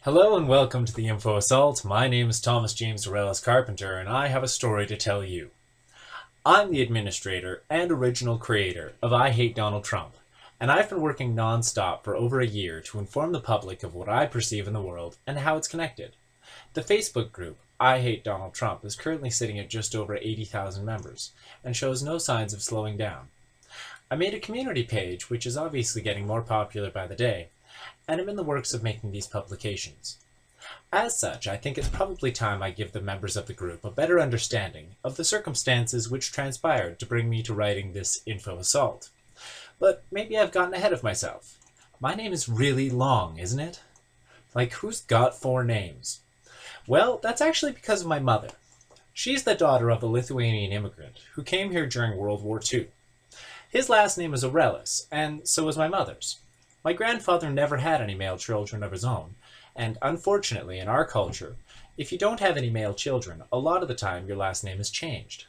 Hello and welcome to the Info Assault. My name is Thomas James Arelis Carpenter, and I have a story to tell you. I'm the administrator and original creator of I Hate Donald Trump, and I've been working non-stop for over a year to inform the public of what I perceive in the world and how it's connected. The Facebook group I Hate Donald Trump is currently sitting at just over 80,000 members and shows no signs of slowing down. I made a community page, which is obviously getting more popular by the day, and I'm in the works of making these publications. As such, I think it's probably time I give the members of the group a better understanding of the circumstances which transpired to bring me to writing this Info Assault. But maybe I've gotten ahead of myself. My name is really long, isn't it? Like, who's got 4 names? Well, that's actually because of my mother. She's the daughter of a Lithuanian immigrant who came here during World War II. His last name is Arelis, and so is my mother's. My grandfather never had any male children of his own, and unfortunately in our culture, if you don't have any male children, a lot of the time your last name is changed.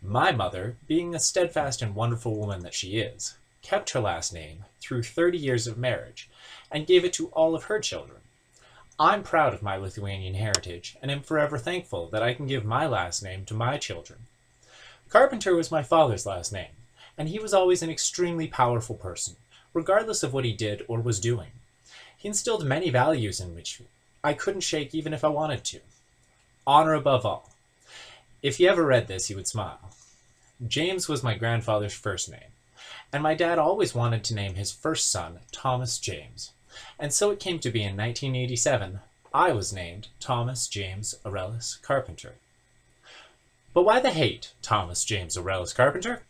My mother, being a steadfast and wonderful woman that she is, kept her last name through 30 years of marriage and gave it to all of her children. I'm proud of my Lithuanian heritage and am forever thankful that I can give my last name to my children. Carpenter was my father's last name, and he was always an extremely powerful person, regardless of what he did or was doing. He instilled many values in which I couldn't shake even if I wanted to. Honor above all. If he ever read this, he would smile. James was my grandfather's first name, and my dad always wanted to name his first son Thomas James. And so it came to be in 1987, I was named Thomas James Arelis Carpenter. But why the hate, Thomas James Arelis Carpenter?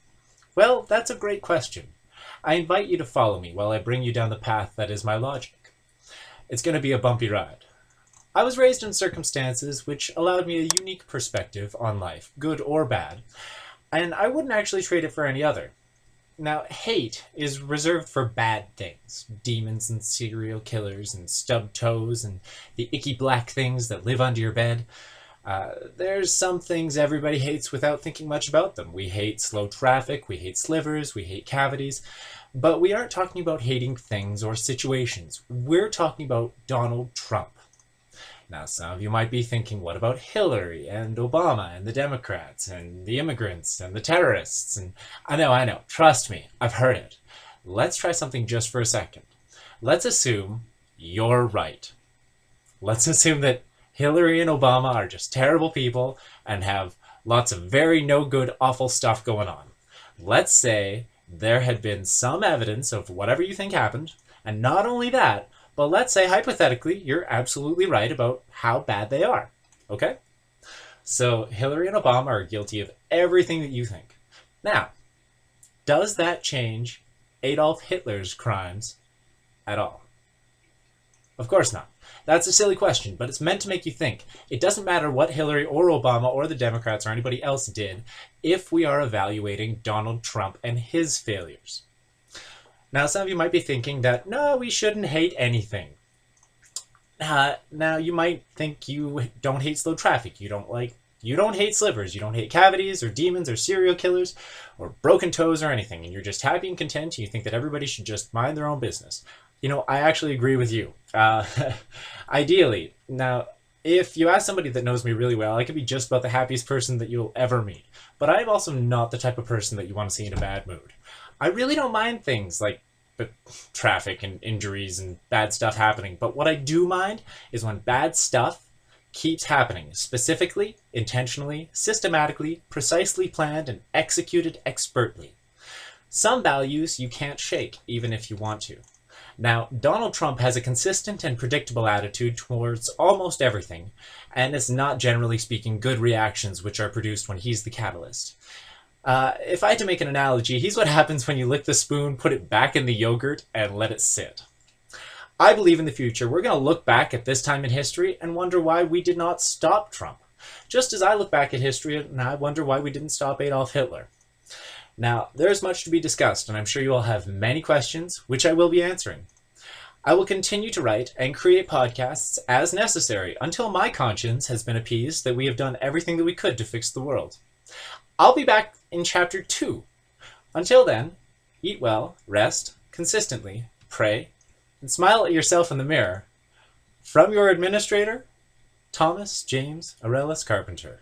Well, that's a great question. I invite you to follow me while I bring you down the path that is my logic. It's going to be a bumpy ride. I was raised in circumstances which allowed me a unique perspective on life, good or bad, and I wouldn't actually trade it for any other. Now, hate is reserved for bad things, demons and serial killers and stubbed toes and the icky black things that live under your bed. There's some things everybody hates without thinking much about them. We hate slow traffic, we hate slivers, we hate cavities, but we aren't talking about hating things or situations. We're talking about Donald Trump. Now, some of you might be thinking, what about Hillary and Obama and the Democrats and the immigrants and the terrorists? And I know, trust me, I've heard it. Let's try something just for a second. Let's assume you're right. Let's assume that Hillary and Obama are just terrible people and have lots of very no good, awful stuff going on. Let's say there had been some evidence of whatever you think happened, and not only that, but let's say hypothetically you're absolutely right about how bad they are. Okay? So Hillary and Obama are guilty of everything that you think. Now, does that change Adolf Hitler's crimes at all? Of course not. That's a silly question, but it's meant to make you think. It doesn't matter what Hillary or Obama or the Democrats or anybody else did if we are evaluating Donald Trump and his failures. Now, some of you might be thinking that, no, we shouldn't hate anything. Now, you might think you don't hate slow traffic. You don't hate slivers. You don't hate cavities or demons or serial killers or broken toes or anything. And you're just happy and content. And you think that everybody should just mind their own business. You know, I actually agree with you. Ideally. Now, if you ask somebody that knows me really well, I could be just about the happiest person that you'll ever meet. But I'm also not the type of person that you want to see in a bad mood. I really don't mind things like traffic and injuries and bad stuff happening. But what I do mind is when bad stuff keeps happening, specifically, intentionally, systematically, precisely planned, and executed expertly. Some values you can't shake, even if you want to. Now, Donald Trump has a consistent and predictable attitude towards almost everything, and it's not, generally speaking, good reactions which are produced when he's the catalyst. If I had to make an analogy, he's what happens when you lick the spoon, put it back in the yogurt, and let it sit. I believe in the future we're going to look back at this time in history and wonder why we did not stop Trump. Just as I look back at history and I wonder why we didn't stop Adolf Hitler. Now, there's much to be discussed, and I'm sure you all have many questions, which I will be answering. I will continue to write and create podcasts as necessary until my conscience has been appeased that we have done everything that we could to fix the world. I'll be back in Chapter 2. Until then, eat well, rest, consistently, pray, and smile at yourself in the mirror. From your administrator, Thomas James Arelis Carpenter.